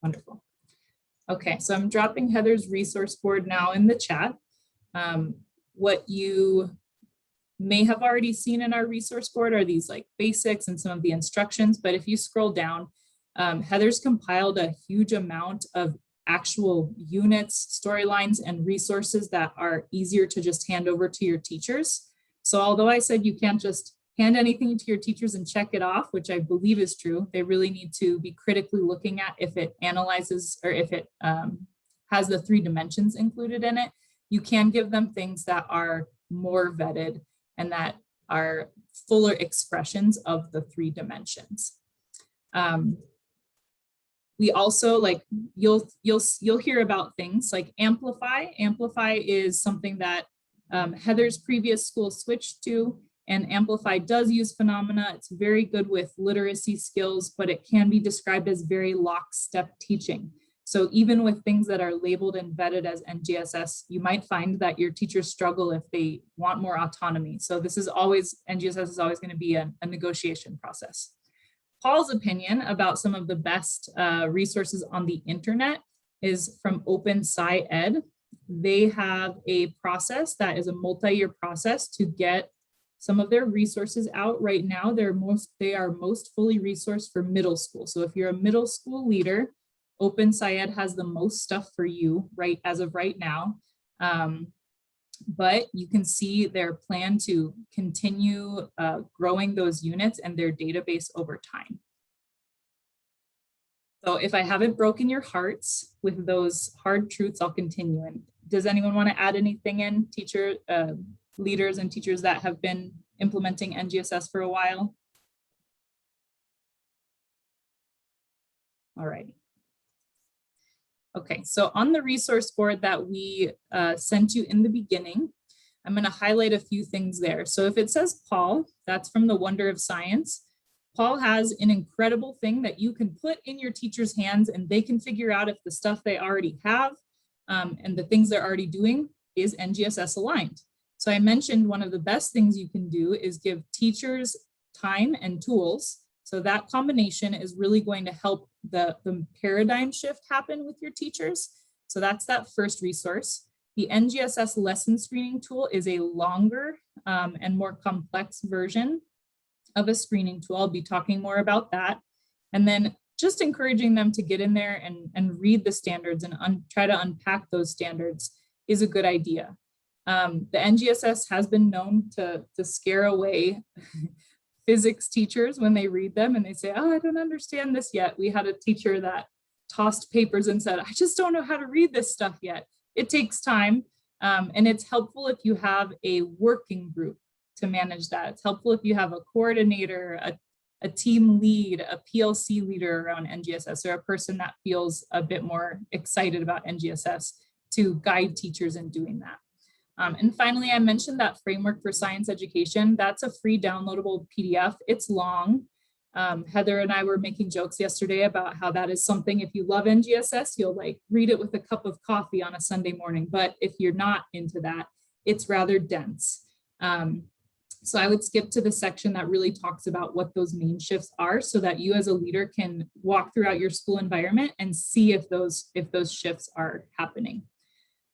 Wonderful. Okay, so I'm dropping Heather's resource board now in the chat. What you may have already seen in our resource board are these like basics and some of the instructions, but if you scroll down, Heather's compiled a huge amount of actual units, storylines, and resources that are easier to just hand over to your teachers. So although I said you can't just hand anything to your teachers and check it off, which I believe is true, they really need to be critically looking at if it analyzes or if it has the 3 dimensions included in it. You can give them things that are more vetted and that are fuller expressions of the 3 dimensions. We also, like, you'll hear about things like Amplify. Amplify is something that Heather's previous school switched to, and Amplify does use phenomena. It's very good with literacy skills, but it can be described as very lockstep teaching. So even with things that are labeled and vetted as NGSS, you might find that your teachers struggle if they want more autonomy. So this is always, NGSS is always going to be a negotiation process. Paul's opinion about some of the best resources on the internet is from Open SciEd. They have a process that is a multi-year process to get some of their resources out. Right now, they are most fully resourced for middle school. So if you're a middle school leader, Open SciEd has the most stuff for you as of right now. But you can see their plan to continue growing those units and their database over time. So if I haven't broken your hearts with those hard truths, I'll continue. And does anyone want to add anything in, leaders and teachers that have been implementing NGSS for a while? All right. Okay, so on the resource board that we sent you in the beginning, I'm going to highlight a few things there. So if it says Paul, that's from the Wonder of Science. Paul has an incredible thing that you can put in your teacher's hands and they can figure out if the stuff they already have and the things they're already doing is NGSS aligned. So I mentioned one of the best things you can do is give teachers time and tools. So that combination is really going to help the paradigm shift happen with your teachers. So that's that first resource. The NGSS lesson screening tool is a longer and more complex version of a screening tool. I'll be talking more about that. And then just encouraging them to get in there and read the standards and try to unpack those standards is a good idea. The NGSS has been known to scare away physics teachers when they read them and they say, oh, I don't understand this yet. We had a teacher that tossed papers and said, I just don't know how to read this stuff yet. It takes time. And it's helpful if you have a working group to manage that. It's helpful if you have a coordinator, a team lead, a PLC leader around NGSS, or a person that feels a bit more excited about NGSS to guide teachers in doing that. And finally, I mentioned that framework for science education. That's a free downloadable PDF. It's long. Heather and I were making jokes yesterday about how that is something, if you love NGSS, you'll like read it with a cup of coffee on a Sunday morning. But if you're not into that, it's rather dense. So I would skip to the section that really talks about what those main shifts are so that you as a leader can walk throughout your school environment and see if those shifts are happening.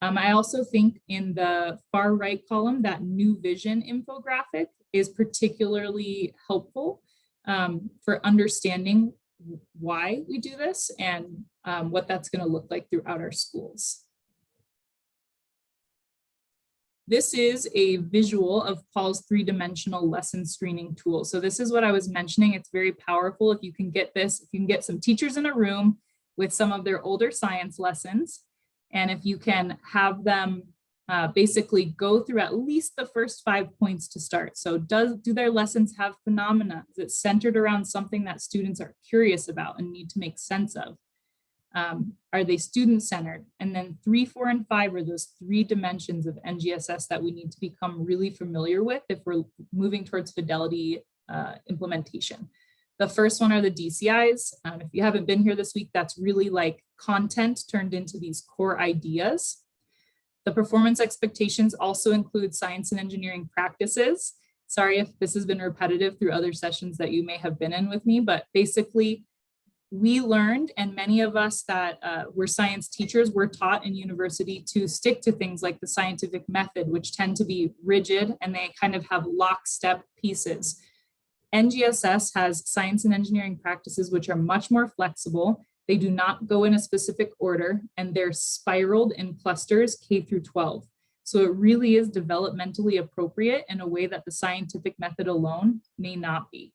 I also think in the far right column, that new vision infographic is particularly helpful for understanding why we do this and what that's going to look like throughout our schools. This is a visual of Paul's 3-dimensional lesson screening tool. So this is what I was mentioning. It's very powerful if you can get this, if you can get some teachers in a room with some of their older science lessons. And if you can have them basically go through at least the first 5 points to start. So do their lessons have phenomena? Is it centered around something that students are curious about and need to make sense of? Are they student-centered? And then 3, 4, and 5 are those 3 dimensions of NGSS that we need to become really familiar with if we're moving towards fidelity implementation. The first one are the DCIs. If you haven't been here this week, that's really like content turned into these core ideas. The performance expectations also include science and engineering practices. Sorry if this has been repetitive through other sessions that you may have been in with me, but basically we learned, and many of us that were science teachers were taught in university to stick to things like the scientific method, which tend to be rigid and they kind of have lockstep pieces. NGSS has science and engineering practices which are much more flexible. They do not go in a specific order and they're spiraled in clusters K through 12. So it really is developmentally appropriate in a way that the scientific method alone may not be.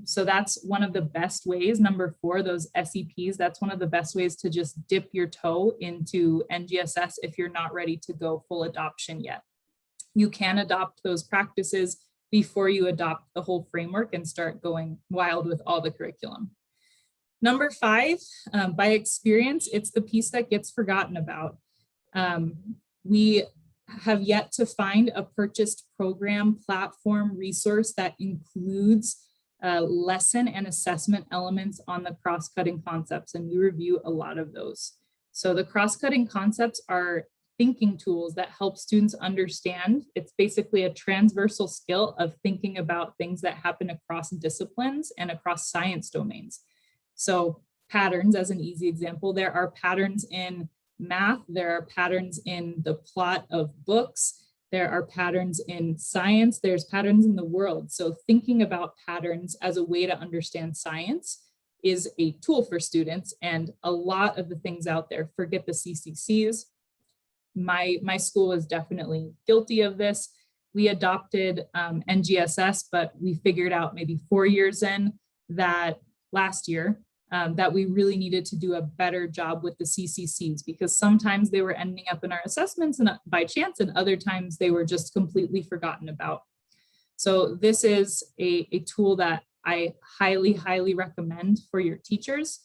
So that's one of the best ways. Number 4, those SEPs, that's one of the best ways to just dip your toe into NGSS if you're not ready to go full adoption yet. You can adopt those practices before you adopt the whole framework and start going wild with all the curriculum. Number 5, by experience, it's the piece that gets forgotten about. We have yet to find a purchased program platform resource that includes lesson and assessment elements on the cross-cutting concepts, and we review a lot of those. So the cross-cutting concepts are thinking tools that help students understand. It's basically a transversal skill of thinking about things that happen across disciplines and across science domains. So patterns, as an easy example, there are patterns in math, there are patterns in the plot of books, there are patterns in science, there's patterns in the world. So thinking about patterns as a way to understand science is a tool for students, and a lot of the things out there, forget the CCCs. My school was definitely guilty of this. We adopted NGSS, but we figured out maybe 4 years in that last year that we really needed to do a better job with the CCCs, because sometimes they were ending up in our assessments and by chance, and other times they were just completely forgotten about. So this is a tool that I highly, highly recommend for your teachers.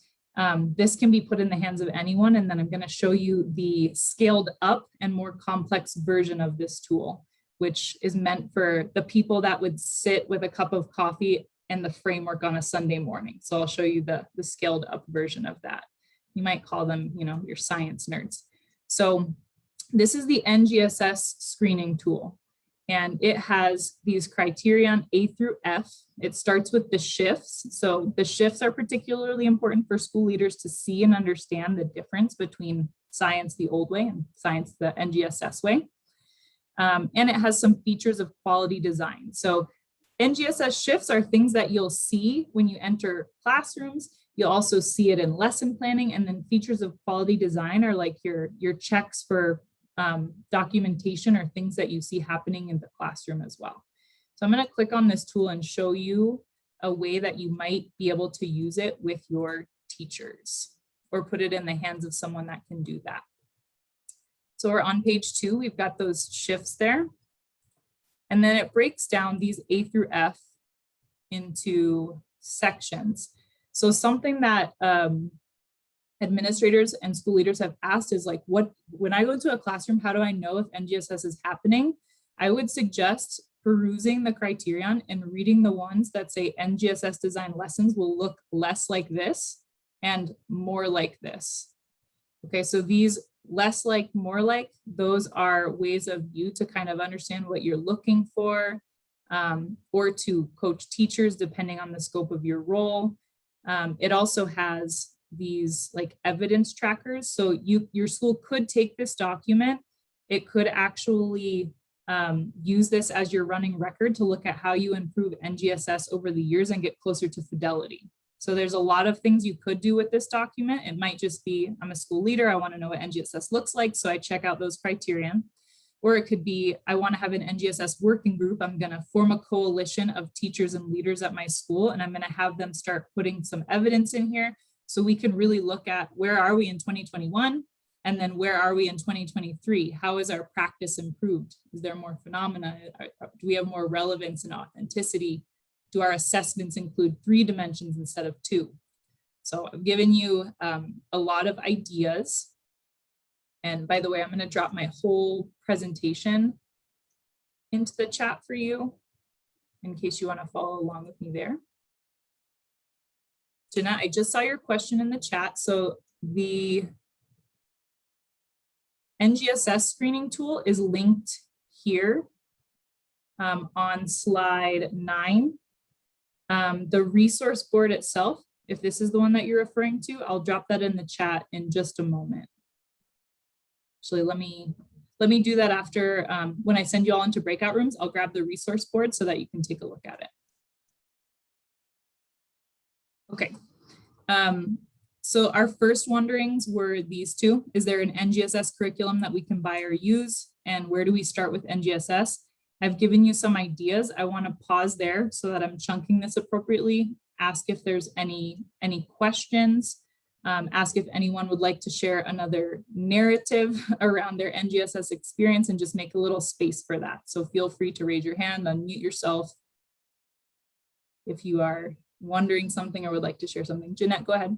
This can be put in the hands of anyone, and then I'm going to show you the scaled up and more complex version of this tool, which is meant for the people that would sit with a cup of coffee and the framework on a Sunday morning. So I'll show you the scaled up version of that. You might call them, your science nerds. So this is the NGSS screening tool, and it has these criterion A through F. It starts with the shifts. So the shifts are particularly important for school leaders to see and understand the difference between science the old way and science the NGSS way. And it has some features of quality design. So NGSS shifts are things that you'll see when you enter classrooms. You'll also see it in lesson planning, and then features of quality design are like your checks for documentation or things that you see happening in the classroom as well. So I'm going to click on this tool and show you a way that you might be able to use it with your teachers or put it in the hands of someone that can do that. So we're on page 2, we've got those shifts there. And then it breaks down these A through F into sections. So something that administrators and school leaders have asked is like, when I go into a classroom, how do I know if NGSS is happening? I would suggest perusing the criterion and reading the ones that say NGSS design lessons will look less like this and more like this. Okay, so these less like, more like, those are ways of you to kind of understand what you're looking for, or to coach teachers depending on the scope of your role. It also has these like evidence trackers. So your school could take this document. It could actually use this as your running record to look at how you improve NGSS over the years and get closer to fidelity. So there's a lot of things you could do with this document. It might just be, I'm a school leader, I want to know what NGSS looks like, so I check out those criterion. Or it could be, I want to have an NGSS working group. I'm going to form a coalition of teachers and leaders at my school, and I'm going to have them start putting some evidence in here so we can really look at where are we in 2021, and then where are we in 2023? How is our practice improved? Is there more phenomena? Do we have more relevance and authenticity? Do our assessments include 3 dimensions instead of 2? So I've given you a lot of ideas. And by the way, I'm going to drop my whole presentation into the chat for you in case you want to follow along with me there. Jeanette, I just saw your question in the chat. So the NGSS screening tool is linked here on slide 9. The resource board itself If this is the one that you're referring to, I'll drop that in the chat in just a moment. Actually, let me do that after, when I send you all into breakout rooms, I'll grab the resource board so that you can take a look at it. Okay. So our first wonderings were these two. Is there an NGSS curriculum that we can buy or use? And where do we start with NGSS? I've given you some ideas. I want to pause there so that I'm chunking this appropriately. Ask if there's any questions. Ask if anyone would like to share another narrative around their NGSS experience, and just make a little space for that. So feel free to raise your hand, unmute yourself if you are wondering something or would like to share something. Jeanette, go ahead.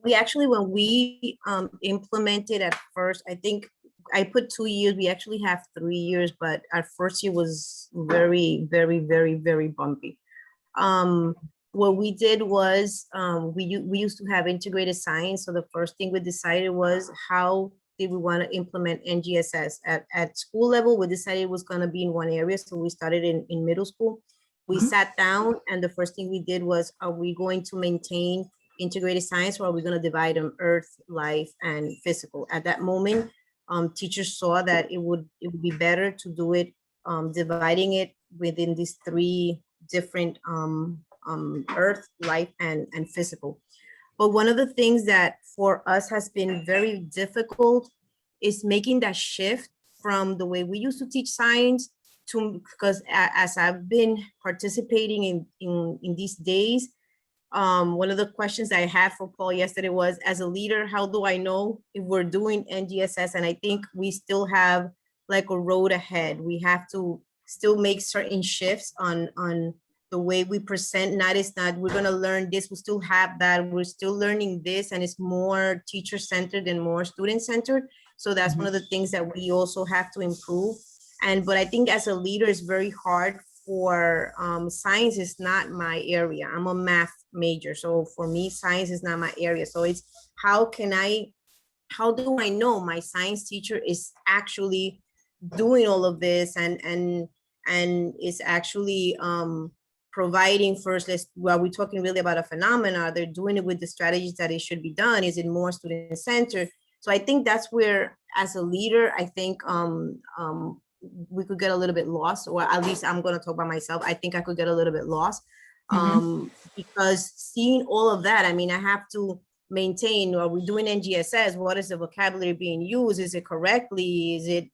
We actually, when we implemented at first, I think I put 2 years, we actually have 3 years, but our first year was very, very, very, very bumpy. What we did was we used to have integrated science. So the first thing we decided was, how did we want to implement NGSS? At school level, we decided it was going to be in one area. So we started in middle school. We sat down, and the first thing we did was, are we going to maintain integrated science, or are we going to divide them earth, life, and physical? At that moment, teachers saw that it would be better to do it, dividing it within these 3 different earth, life, and physical. But one of the things that for us has been very difficult is making that shift from the way we used to teach science to, because as I've been participating in these days, one of the questions I had for Paul yesterday was, as a leader, how do I know if we're doing NGSS? And I think we still have like a road ahead. We have to still make certain shifts on the way we present. We're going to learn this, we still have that, we're still learning this, and it's more teacher-centered and more student-centered. So that's one of the things that we also have to improve. But I think as a leader, it's very hard for science is not my area. I'm a math major. So for me, science is not my area. So it's how do I know my science teacher is actually doing all of this and is actually providing first, well, we're talking really about a phenomena. They're doing it with the strategies that it should be done. Is it more student centered? So I think that's where, as a leader, I think we could get a little bit lost, or at least I'm going to talk about myself. I think I could get a little bit lost because seeing all of that, I mean, I have to maintain, are we doing NGSS? What is the vocabulary being used? Is it correctly? Is it?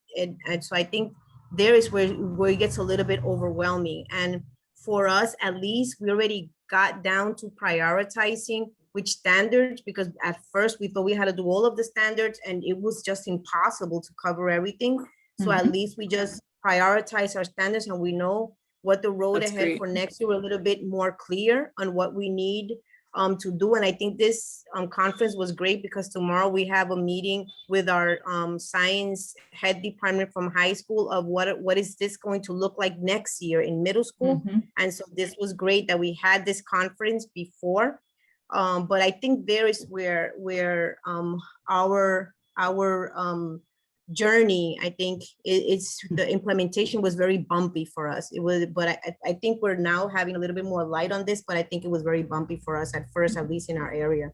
And so I think there is where it gets a little bit overwhelming. And for us, at least, we already got down to prioritizing which standards, because at first we thought we had to do all of the standards and it was just impossible to cover everything. So at least we just prioritize our standards and we know what the road ahead for next year, a little bit more clear on what we need to do. And I think this conference was great because tomorrow we have a meeting with our science head department from high school of what is this going to look like next year in middle school. And so this was great that we had this conference before. But I think there is where our journey, I think it's the implementation was very bumpy for us. It was, but I think we're now having a little bit more light on this, but I think it was very bumpy for us at first, at least in our area.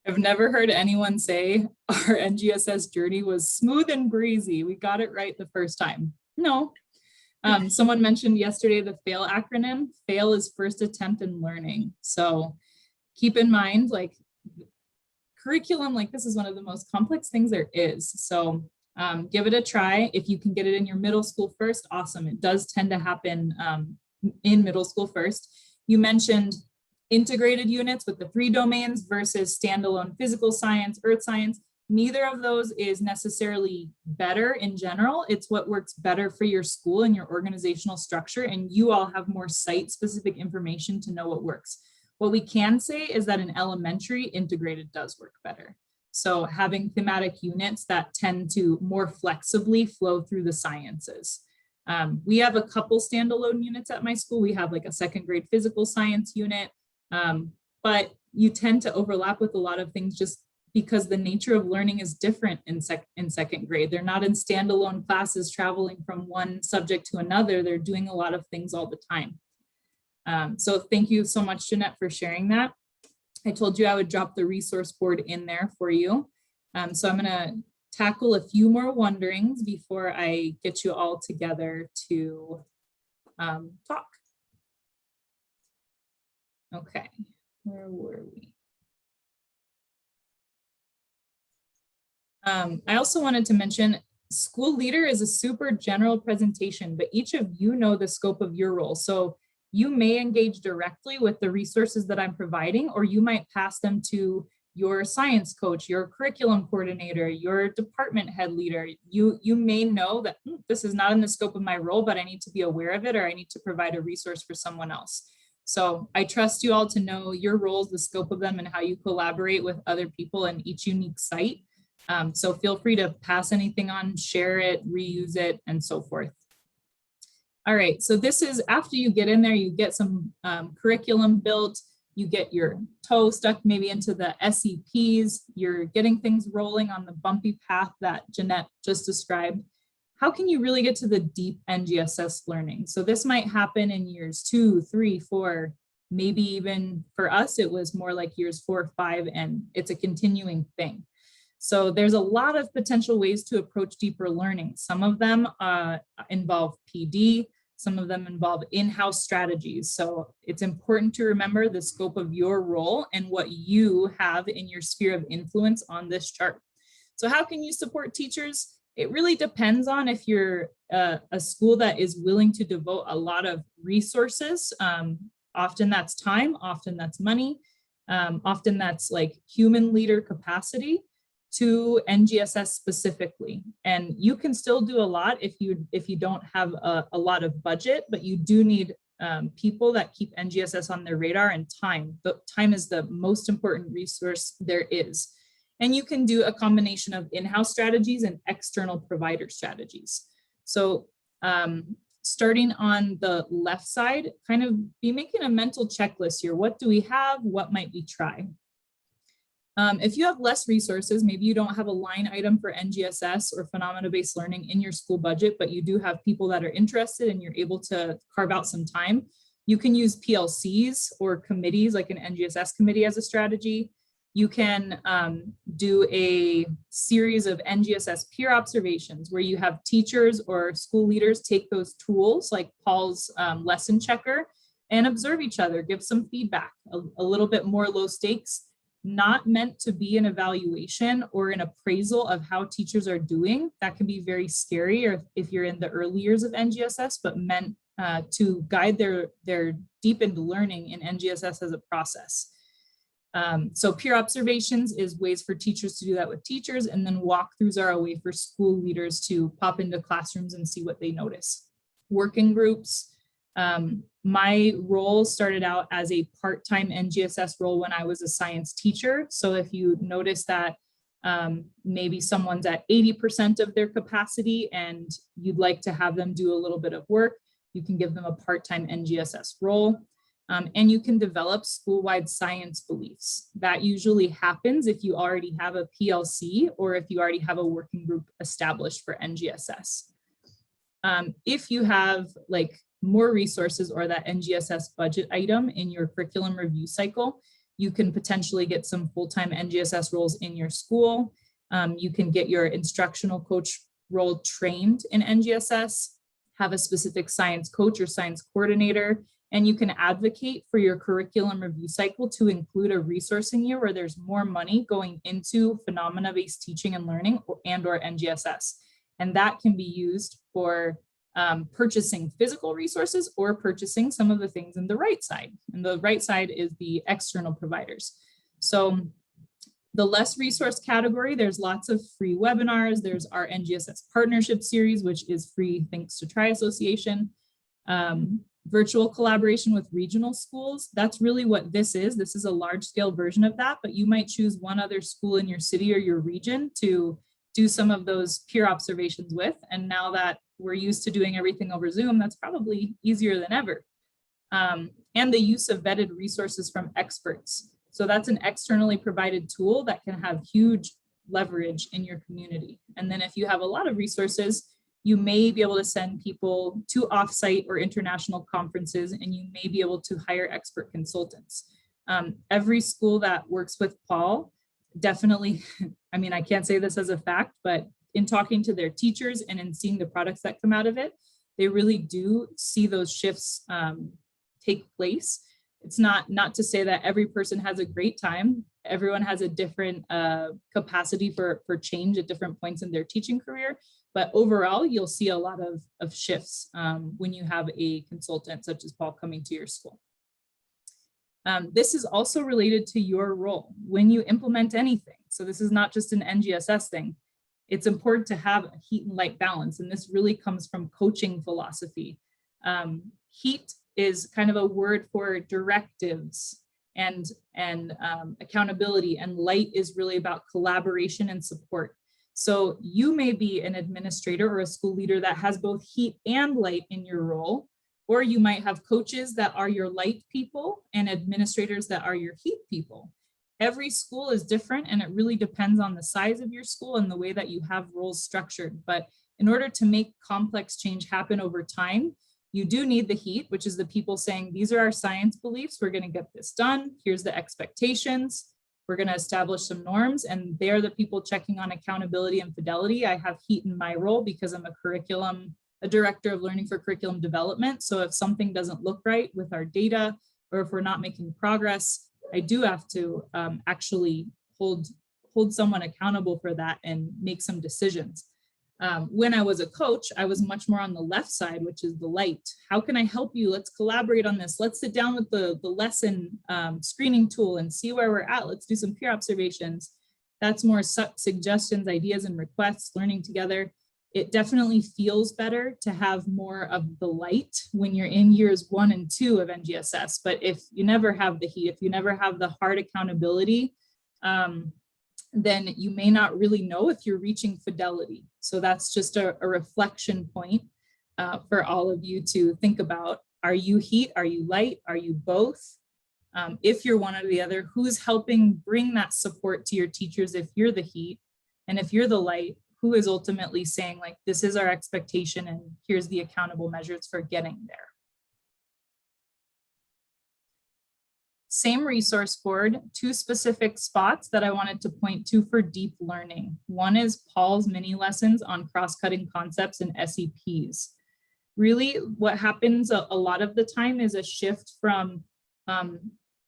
I've never heard anyone say our NGSS journey was smooth and breezy. We got it right the first time. No. Someone mentioned yesterday the FAIL acronym. FAIL is first attempt in learning. So keep in mind, like, curriculum like this is one of the most complex things there is. So give it a try. If you can get it in your middle school first, awesome. It does tend to happen in middle school first. You mentioned integrated units with the 3 domains versus standalone physical science, earth science. Neither of those is necessarily better in general. It's what works better for your school and your organizational structure, and you all have more site-specific information to know what works. What we can say is that in elementary, integrated does work better. So having thematic units that tend to more flexibly flow through the sciences. We have a couple standalone units at my school. We have like a 2nd grade physical science unit, but you tend to overlap with a lot of things just because the nature of learning is different in 2nd grade. They're not in standalone classes traveling from one subject to another. They're doing a lot of things all the time. So thank you so much, Jeanette, for sharing that. I told you I would drop the resource board in there for you. So I'm gonna tackle a few more wonderings before I get you all together to talk. Okay, where were we? I also wanted to mention school leader is a super general presentation, but each of you know the scope of your role. So you may engage directly with the resources that I'm providing, or you might pass them to your science coach, your curriculum coordinator, your department head leader. You may know that this is not in the scope of my role, but I need to be aware of it, or I need to provide a resource for someone else. So I trust you all to know your roles, the scope of them, and how you collaborate with other people in each unique site. So feel free to pass anything on, share it, reuse it, and so forth. All right, so this is after you get in there, you get some curriculum built, you get your toe stuck maybe into the SEPs, you're getting things rolling on the bumpy path that Jeanette just described. How can you really get to the deep NGSS learning? So this might happen in years 2, 3, 4, maybe even for us, it was more like years 4, 5, and it's a continuing thing. So there's a lot of potential ways to approach deeper learning. Some of them involve PD, some of them involve in-house strategies. So it's important to remember the scope of your role and what you have in your sphere of influence on this chart. So how can you support teachers? It really depends on if you're a school that is willing to devote a lot of resources. Often that's time, often that's money, often that's like human leader capacity to NGSS specifically. And you can still do a lot if you don't have a lot of budget, but you do need people that keep NGSS on their radar, and time. But time is the most important resource there is. And you can do a combination of in-house strategies and external provider strategies. So starting on the left side, kind of be making a mental checklist here. What do we have? What might we try? If you have less resources, maybe you don't have a line item for NGSS or phenomena-based learning in your school budget, but you do have people that are interested and you're able to carve out some time, you can use PLCs or committees like an NGSS committee as a strategy. You can do a series of NGSS peer observations where you have teachers or school leaders take those tools like Paul's lesson checker and observe each other, give some feedback, a little bit more low stakes. Not meant to be an evaluation or an appraisal of how teachers are doing. That can be very scary, or if you're in the early years of NGSS, but meant to guide their deepened learning in NGSS as a process. So peer observations is ways for teachers to do that with teachers, and then walkthroughs are a way for school leaders to pop into classrooms and see what they notice. Working groups. My role started out as a part-time NGSS role when I was a science teacher. So if you notice that maybe someone's at 80% of their capacity and you'd like to have them do a little bit of work, you can give them a part-time NGSS role. And you can develop school-wide science beliefs. That usually happens if you already have a PLC or if you already have a working group established for NGSS. If you have like more resources or that NGSS budget item in your curriculum review cycle, you can potentially get some full-time NGSS roles in your school. You can get your instructional coach role trained in NGSS, have a specific science coach or science coordinator, and you can advocate for your curriculum review cycle to include a resourcing year where there's more money going into phenomena-based teaching and learning and or NGSS. And that can be used for purchasing physical resources or purchasing some of the things in the right side. And the right side is the external providers. So the less resource category, there's lots of free webinars. There's our NGSS partnership series, which is free thanks to Tri Association. Virtual collaboration with regional schools. That's really what this is. This is a large scale version of that, but you might choose one other school in your city or your region to do some of those peer observations with. And now that we're used to doing everything over Zoom, that's probably easier than ever. And the use of vetted resources from experts. So that's an externally provided tool that can have huge leverage in your community. And then if you have a lot of resources, you may be able to send people to offsite or international conferences, and you may be able to hire expert consultants. Every school that works with Paul definitely, I mean, I can't say this as a fact, but in talking to their teachers and in seeing the products that come out of it, they really do see those shifts take place. It's not to say that every person has a great time. Everyone has a different capacity for change at different points in their teaching career. But overall, you'll see a lot of shifts when you have a consultant such as Paul coming to your school. This is also related to your role when you implement anything. So this is not just an NGSS thing. It's important to have a heat and light balance. And this really comes from coaching philosophy. Heat is kind of a word for directives and accountability, and light is really about collaboration and support. So you may be an administrator or a school leader that has both heat and light in your role, or you might have coaches that are your light people and administrators that are your heat people. Every school is different, and it really depends on the size of your school and the way that you have roles structured. But in order to make complex change happen over time, you do need the heat, which is the people saying, these are our science beliefs, we're going to get this done, here's the expectations, we're going to establish some norms, and they're the people checking on accountability and fidelity. I have heat in my role because I'm a director of learning for curriculum development. So if something doesn't look right with our data, or if we're not making progress, I do have to actually hold someone accountable for that and make some decisions. When I was a coach, I was much more on the left side, which is the light. How can I help you? Let's collaborate on this. Let's sit down with the lesson screening tool and see where we're at. Let's do some peer observations. That's more suggestions, ideas, and requests, learning together. It definitely feels better to have more of the light when you're in years 1 and 2 of NGSS. But if you never have the heat, if you never have the hard accountability, then you may not really know if you're reaching fidelity. So that's just a reflection point for all of you to think about. Are you heat? Are you light? Are you both? If you're one or the other, who's helping bring that support to your teachers if you're the heat? And if you're the light, who is ultimately saying, like, this is our expectation and here's the accountable measures for getting there. Same resource board, 2 specific spots that I wanted to point to for deep learning. One is Paul's mini lessons on cross-cutting concepts and SEPs. Really, what happens a lot of the time is a shift from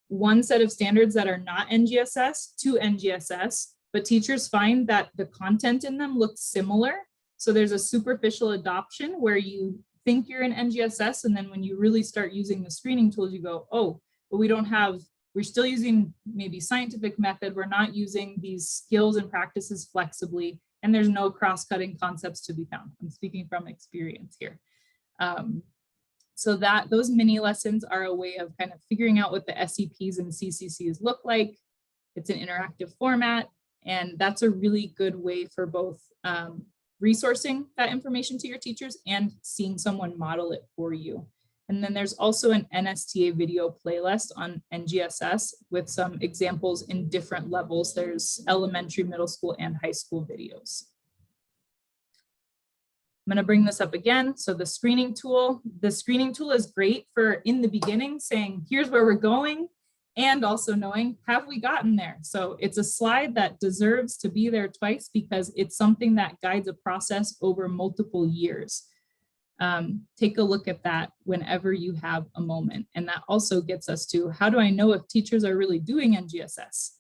one set of standards that are not NGSS to NGSS, but teachers find that the content in them looks similar. So there's a superficial adoption where you think you're in NGSS, and then when you really start using the screening tools, you go, oh, but we're still using maybe scientific method. We're not using these skills and practices flexibly, and there's no cross-cutting concepts to be found. I'm speaking from experience here. So those mini lessons are a way of kind of figuring out what the SEPs and CCCs look like. It's an interactive format, and that's a really good way for both resourcing that information to your teachers and seeing someone model it for you. And then there's also an NSTA video playlist on NGSS with some examples in different levels. There's elementary, middle school, and high school videos. I'm going to bring this up again. So the screening tool is great for in the beginning saying, here's where we're going, and also knowing, have we gotten there? So it's a slide that deserves to be there twice because it's something that guides a process over multiple years. Take a look at that whenever you have a moment. And that also gets us to, how do I know if teachers are really doing NGSS?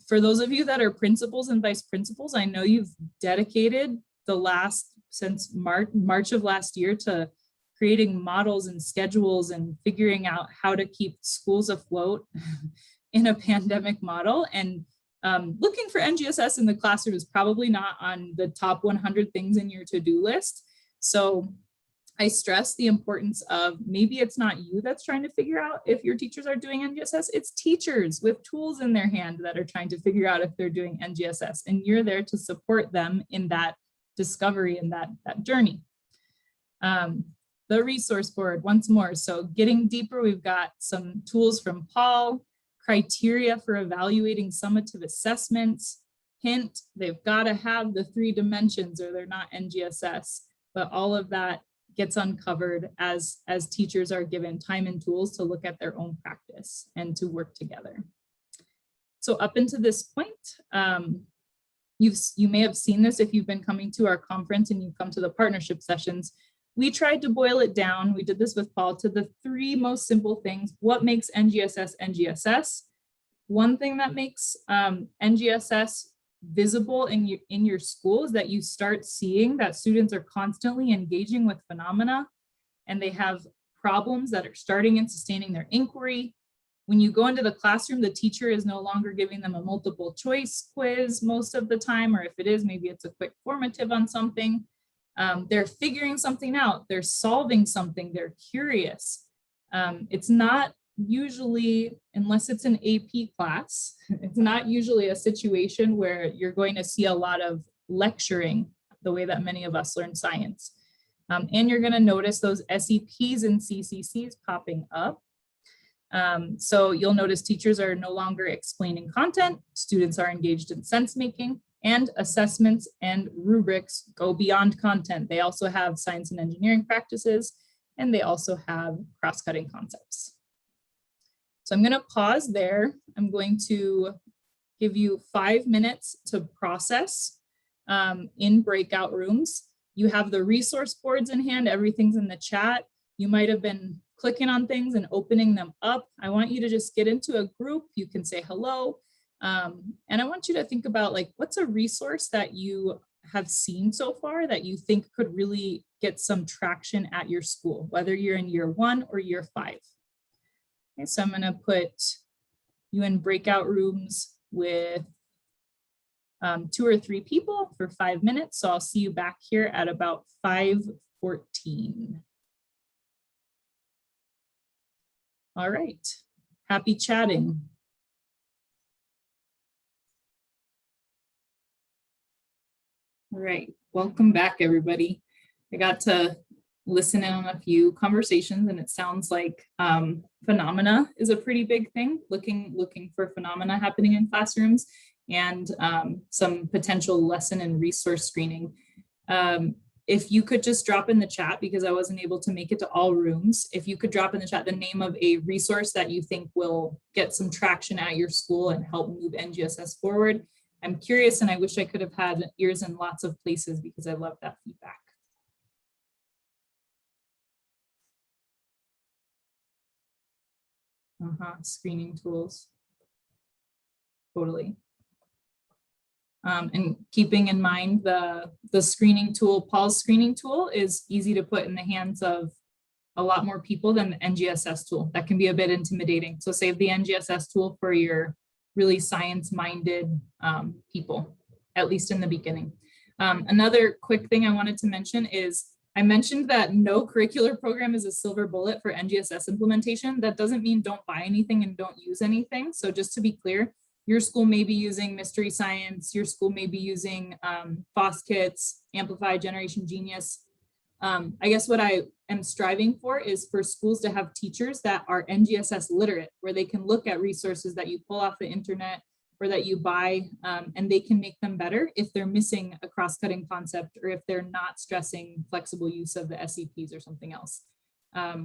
For those of you that are principals and vice principals, I know you've dedicated since March of last year to creating models and schedules and figuring out how to keep schools afloat in a pandemic model. And looking for NGSS in the classroom is probably not on the top 100 things in your to-do list. So I stress the importance of, maybe it's not you that's trying to figure out if your teachers are doing NGSS, it's teachers with tools in their hand that are trying to figure out if they're doing NGSS, and you're there to support them in that discovery and that journey. The resource board, once more, so getting deeper, we've got some tools from Paul, criteria for evaluating summative assessments. Hint, they've got to have the 3 dimensions or they're not NGSS. But all of that gets uncovered as teachers are given time and tools to look at their own practice and to work together. So up until this point, you may have seen this if you've been coming to our conference and you've come to the partnership sessions. We tried to boil it down. We did this with Paul to the 3 most simple things. What makes NGSS NGSS? One thing that makes NGSS visible in your school is that you start seeing that students are constantly engaging with phenomena and they have problems that are starting and sustaining their inquiry. When you go into the classroom, the teacher is no longer giving them a multiple choice quiz most of the time, or if it is, maybe it's a quick formative on something. They're figuring something out, they're solving something, they're curious. It's not usually, unless it's an AP class, it's not usually a situation where you're going to see a lot of lecturing the way that many of us learn science. And you're going to notice those SEPs and CCCs popping up. So you'll notice teachers are no longer explaining content, students are engaged in sense making, and assessments and rubrics go beyond content. They also have science and engineering practices, and they also have cross-cutting concepts. So I'm going to pause there. I'm going to give you 5 minutes to process in breakout rooms. You have the resource boards in hand, everything's in the chat. You might have been clicking on things and opening them up. I want you to just get into a group. You can say hello. And I want you to think about, like, what's a resource that you have seen so far that you think could really get some traction at your school, whether you're in year 1 or year 5. Okay, so I'm going to put you in breakout rooms with 2 or 3 people for 5 minutes. So I'll see you back here at about 5:14. All right, happy chatting. All right, welcome back, everybody. I got to listen in on a few conversations, and it sounds like phenomena is a pretty big thing, looking for phenomena happening in classrooms, and some potential lesson and resource screening. If you could just drop in the chat, because I wasn't able to make it to all rooms, if you could drop in the chat the name of a resource that you think will get some traction at your school and help move NGSS forward. I'm curious, and I wish I could have had ears in lots of places because I love that feedback. Screening tools. Totally. And keeping in mind the screening tool, Paul's screening tool is easy to put in the hands of a lot more people than the NGSS tool. That can be a bit intimidating. So save the NGSS tool for your really science-minded people, at least in the beginning. Another quick thing I wanted to mention is, I mentioned that no curricular program is a silver bullet for NGSS implementation. That doesn't mean don't buy anything and don't use anything. So just to be clear, your school may be using Mystery Science, your school may be using FOSS-Kits, Amplify, Generation Genius. I guess what I am striving for is for schools to have teachers that are NGSS literate, where they can look at resources that you pull off the internet or that you buy, and they can make them better if they're missing a cross-cutting concept or if they're not stressing flexible use of the SEPs or something else.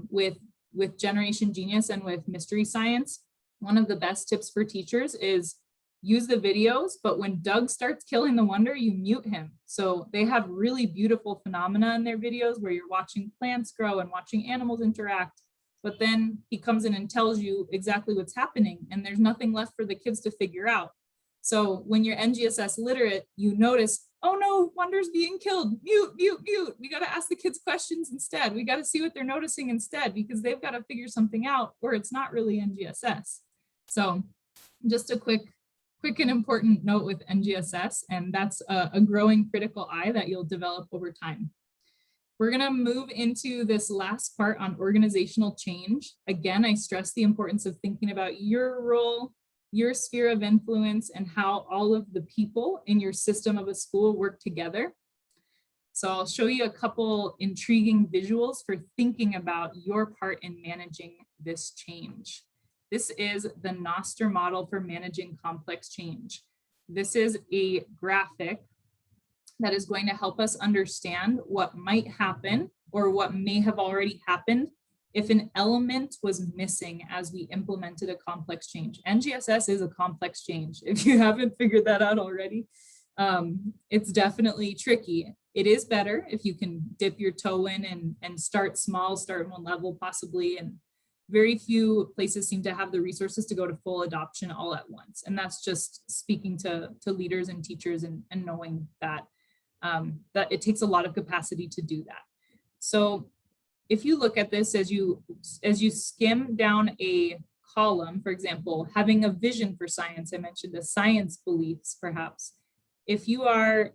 With Generation Genius and with Mystery Science, one of the best tips for teachers is use the videos, but when Doug starts killing the wonder, you mute him. So they have really beautiful phenomena in their videos where you're watching plants grow and watching animals interact, but then he comes in and tells you exactly what's happening and there's nothing left for the kids to figure out. So when you're NGSS literate, you notice, oh no, wonder's being killed, mute, mute, mute. We got to ask the kids questions instead. We got to see what they're noticing instead, because they've got to figure something out or it's not really NGSS. So just a quick and important note with NGSS, and that's a growing critical eye that you'll develop over time. We're going to move into this last part on organizational change. Again, I stress the importance of thinking about your role, your sphere of influence, and how all of the people in your system of a school work together. So I'll show you a couple intriguing visuals for thinking about your part in managing this change. This is the Noster model for managing complex change. This is a graphic that is going to help us understand what might happen or what may have already happened if an element was missing as we implemented a complex change. NGSS is a complex change. If you haven't figured that out already, it's definitely tricky. It is better if you can dip your toe in and start small, start in one level possibly, and very few places seem to have the resources to go to full adoption all at once. And that's just speaking to leaders and teachers and knowing that, that it takes a lot of capacity to do that. So if you look at this as you skim down a column, for example, having a vision for science, I mentioned the science beliefs perhaps. If you are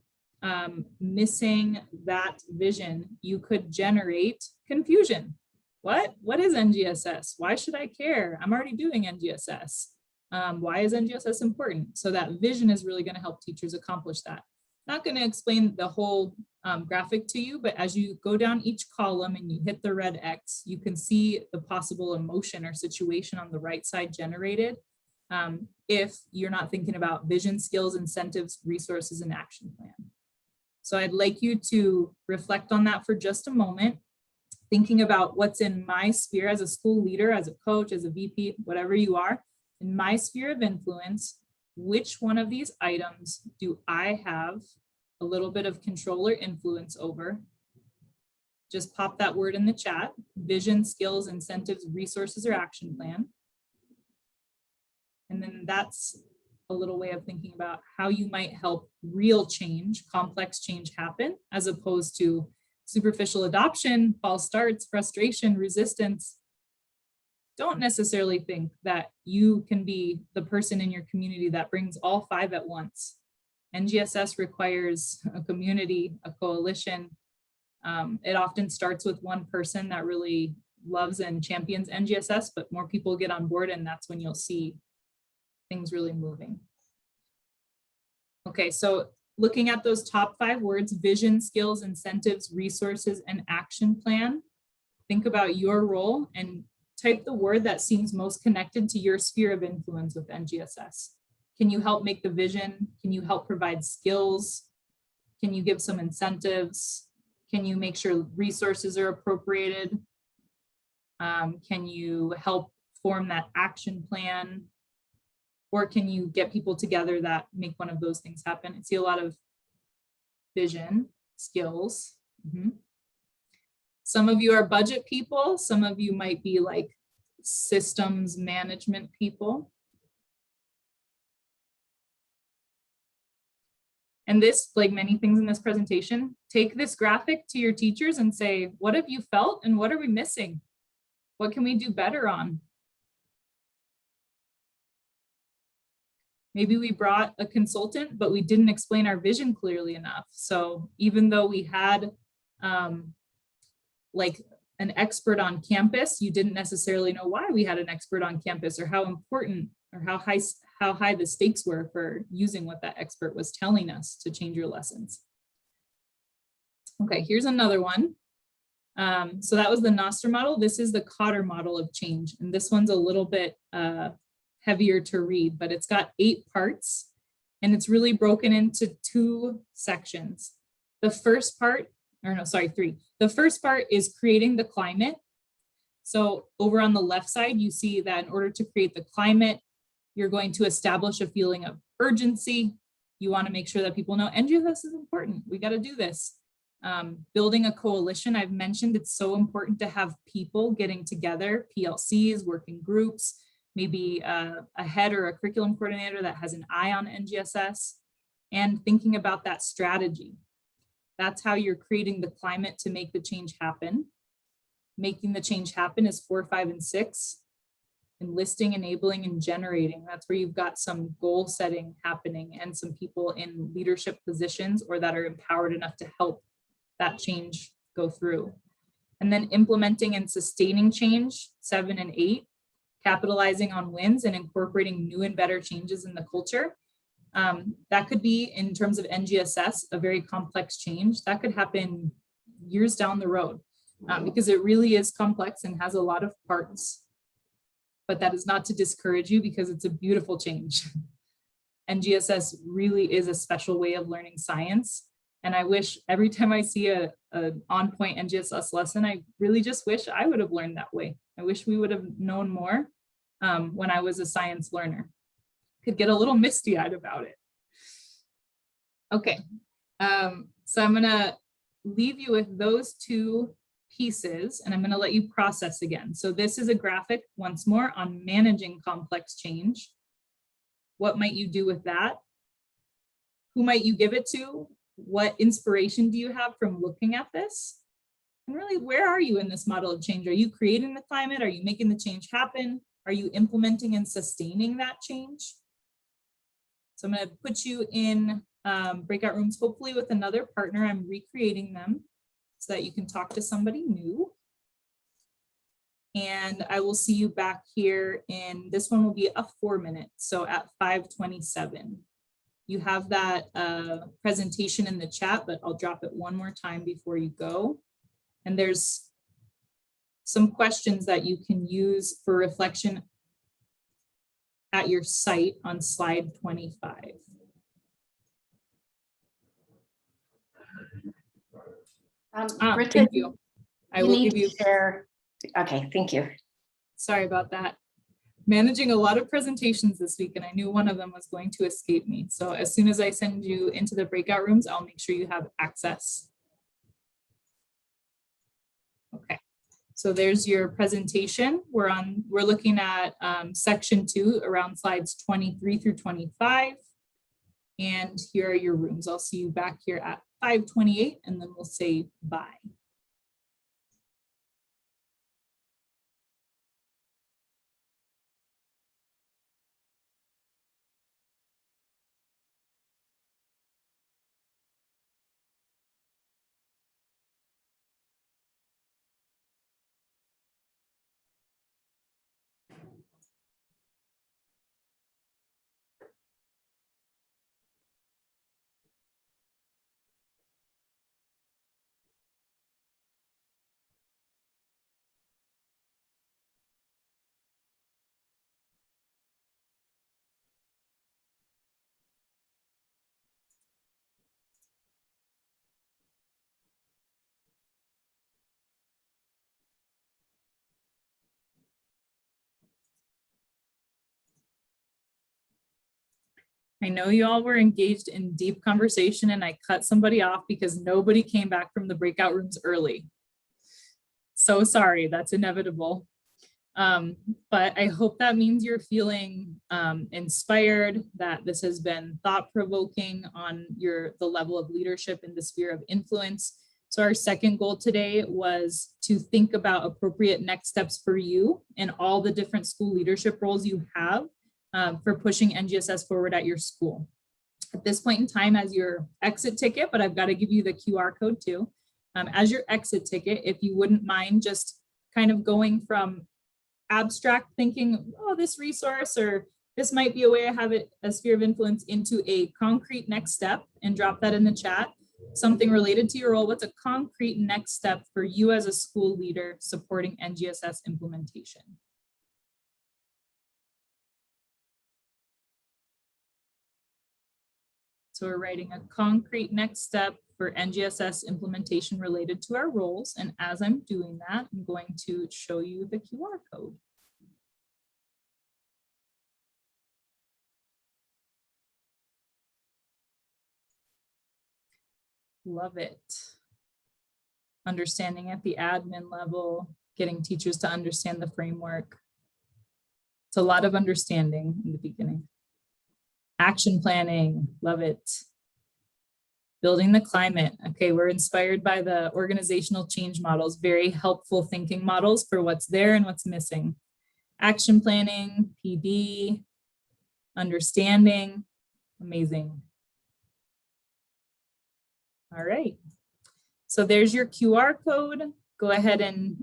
missing that vision, you could generate confusion. What is NGSS? Why should I care? I'm already doing NGSS. Why is NGSS important? So that vision is really going to help teachers accomplish that. Not going to explain the whole graphic to you, but as you go down each column and you hit the red X, you can see the possible emotion or situation on the right side generated if you're not thinking about vision, skills, incentives, resources, and action plan. So I'd like you to reflect on that for just a moment, thinking about what's in my sphere as a school leader, as a coach, as a VP, whatever you are, in my sphere of influence, which one of these items do I have a little bit of control or influence over? Just pop that word in the chat: vision, skills, incentives, resources, or action plan. And then that's a little way of thinking about how you might help real change, complex change happen, as opposed to superficial adoption, false starts, frustration, resistance. Don't necessarily think that you can be the person in your community that brings all 5 at once. NGSS requires a community, a coalition. It often starts with one person that really loves and champions NGSS, but more people get on board, and that's when you'll see things really moving. Okay, so looking at those top 5 words: vision, skills, incentives, resources, and action plan. Think about your role and type the word that seems most connected to your sphere of influence with NGSS. Can you help make the vision? Can you help provide skills? Can you give some incentives? Can you make sure resources are appropriated? Can you help form that action plan? Or can you get people together that make one of those things happen? I see a lot of vision, skills. Some of you are budget people. Some of you might be like systems management people. And this, like many things in this presentation, take this graphic to your teachers and say, what have you felt and what are we missing? What can we do better on? Maybe we brought a consultant, but we didn't explain our vision clearly enough. So even though we had like an expert on campus, you didn't necessarily know why we had an expert on campus, or how important or how high the stakes were for using what that expert was telling us to change your lessons. Okay, here's another one. So that was the Noster model. This is the Cotter model of change. And this one's a little bit heavier to read, but it's got 8 parts and it's really broken into 2 sections. The first part, or no, sorry, 3. The first part is creating the climate. So over on the left side, you see that in order to create the climate, you're going to establish a feeling of urgency. You want to make sure that people know NGSS is important. We got to do this. Building a coalition, I've mentioned it's so important to have people getting together, PLCs, working groups, maybe a head or a curriculum coordinator that has an eye on NGSS, and thinking about that strategy. That's how you're creating the climate to make the change happen. Making the change happen is 4, 5, and 6. Enlisting, enabling, and generating. That's where you've got some goal setting happening and some people in leadership positions or that are empowered enough to help that change go through. And then implementing and sustaining change, 7 and 8. Capitalizing on wins and incorporating new and better changes in the culture. That could be, in terms of NGSS, a very complex change. That could happen years down the road because it really is complex and has a lot of parts. But that is not to discourage you, because it's a beautiful change. NGSS really is a special way of learning science. And I wish every time I see a on-point NGSS lesson, I really just wish I would have learned that way. I wish we would have known more when I was a science learner. Could get a little misty-eyed about it. Okay, so I'm gonna leave you with those two pieces, and I'm gonna let you process again. So this is a graphic once more on managing complex change. What might you do with that? Who might you give it to? What inspiration do you have from looking at this? And really, where are you in this model of change? Are you creating the climate? Are you making the change happen? Are you implementing and sustaining that change? So I'm going to put you in breakout rooms, hopefully with another partner. I'm recreating them so that you can talk to somebody new. And I will see you back here in, this one will be a 4-minute, so at 5:27. You have that presentation in the chat, but I'll drop it one more time before you go. And there's some questions that you can use for reflection at your site on slide 25. Britta, thank you. I will give you. Share. Okay, thank you. Sorry about that. Managing a lot of presentations this week, and I knew one of them was going to escape me. So as soon as I send you into the breakout rooms, I'll make sure you have access. Okay, so there's your presentation. We're looking at section 2 around slides 23 through 25. And here are your rooms. I'll see you back here at 5:28, and then we'll say bye. I know you all were engaged in deep conversation and I cut somebody off because nobody came back from the breakout rooms early. So sorry, that's inevitable. But I hope that means you're feeling inspired, that this has been thought-provoking on the level of leadership in the sphere of influence. So our second goal today was to think about appropriate next steps for you in all the different school leadership roles you have for pushing NGSS forward at your school. At this point in time, as your exit ticket, but I've got to give you the QR code too. As your exit ticket, if you wouldn't mind just kind of going from abstract thinking, oh, this resource, or this might be a way I have it, a sphere of influence, into a concrete next step, and drop that in the chat. Something related to your role. What's a concrete next step for you as a school leader supporting NGSS implementation? So we're writing a concrete next step for NGSS implementation related to our roles. And as I'm doing that, I'm going to show you the QR code. Love it. Understanding at the admin level, getting teachers to understand the framework. It's a lot of understanding in the beginning. Action planning, love it. Building the climate. Okay, we're inspired by the organizational change models, very helpful thinking models for what's there and what's missing. Action planning, PD, understanding, amazing. All right, so there's your QR code. Go ahead and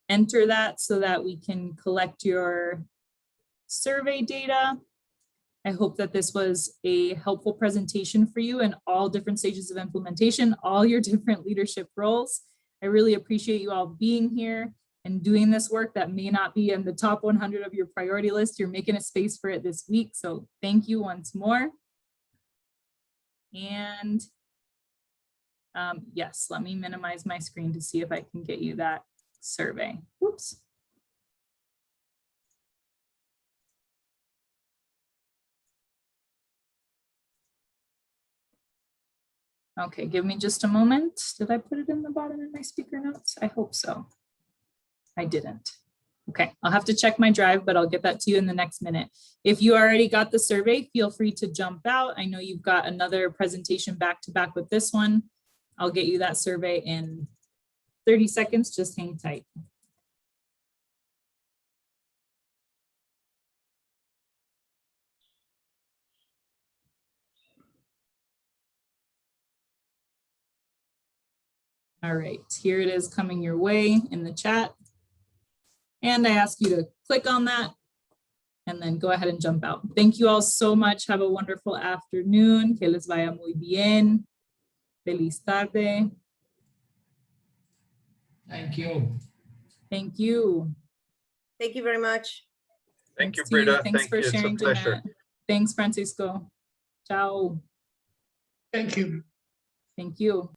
enter that so that we can collect your survey data. I hope that this was a helpful presentation for you in all different stages of implementation, all your different leadership roles. I really appreciate you all being here and doing this work that may not be in the top 100 of your priority list. You're making a space for it this week. So thank you once more. And yes, let me minimize my screen to see if I can get you that survey. Whoops. Okay, give me just a moment. Did I put it in the bottom of my speaker notes? I hope so. I didn't. Okay, I'll have to check my drive, but I'll get that to you in the next minute. If you already got the survey, feel free to jump out. I know you've got another presentation back to back with this one. I'll get you that survey in 30 seconds, just hang tight. All right, here it is coming your way in the chat. And I ask you to click on that and then go ahead and jump out. Thank you all so much. Have a wonderful afternoon. Que les vaya muy bien. Feliz tarde. Thank you. Thank you. Thank you very much. Thank you, Thanks to Britta. Thanks Thank for you. It's a sharing, pleasure. Jeanette. Thanks, Francisco. Ciao. Thank you. Thank you.